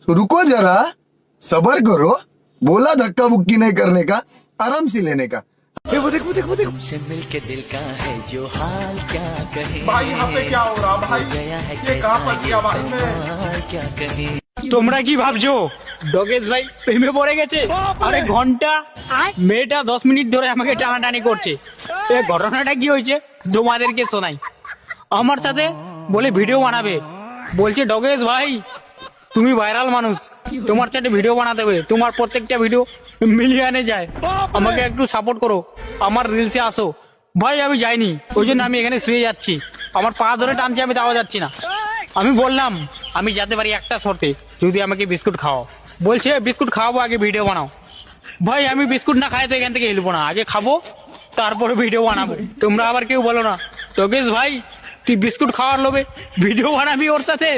तो रुको जरा, सबर करो। बोला धक्का बुक्की नहीं करने का, आराम से लेने का। वो देख तुमसे मिलके दिल का है जो हाल क्या कहे भाई यहाँ पे क्या हो रहा भाई? गया है ये कहाँ पर किया भाई मैं? कैसा क्या कहे তোমরা কি ভাবছো ডগেশ ভাই প্রেমে পড়ে গেছে? আরে ঘন্টা মেয়েটা 10 মিনিট ধরে আমাকে টানাটানি করছে। এ ঘটনাটা কি হয়েছে তোমাদেরকে শোনাই। আমার সাথে বলে ভিডিও বানাবে, বলছে ডগেশ ভাই তুমি ভাইরাল মানুষ, তোমার সাথে ভিডিও বানাতে হবে, তোমার প্রত্যেকটা ভিডিও মিলিয়নে যায়, আমাকে একটু সাপোর্ট করো, আমার রিলসে আসো। ভাই আমি যাইনি, ওই জন্য আমি এখানে শুয়ে যাচ্ছি, আমার পা ধরে টানছি, আমি তাও যাচ্ছি না। আমি বললাম আমি যেতে পারি একটা শর্তে, যদি আমাকে বিস্কুট খাও। বলছে বিস্কুট খাওয়াবো, আগে ভিডিও বানাও। ভাই আমি বিস্কুট না খাই তো এখান থেকে হিলবো না, আগে খাবো তারপরে ভিডিও বানাবো। তোমরা আবার কেউ বলো না তোকেশ ভাই তুই বিস্কুট খাওয়ার লোভে ভিডিও বানাবি ওর সাথে।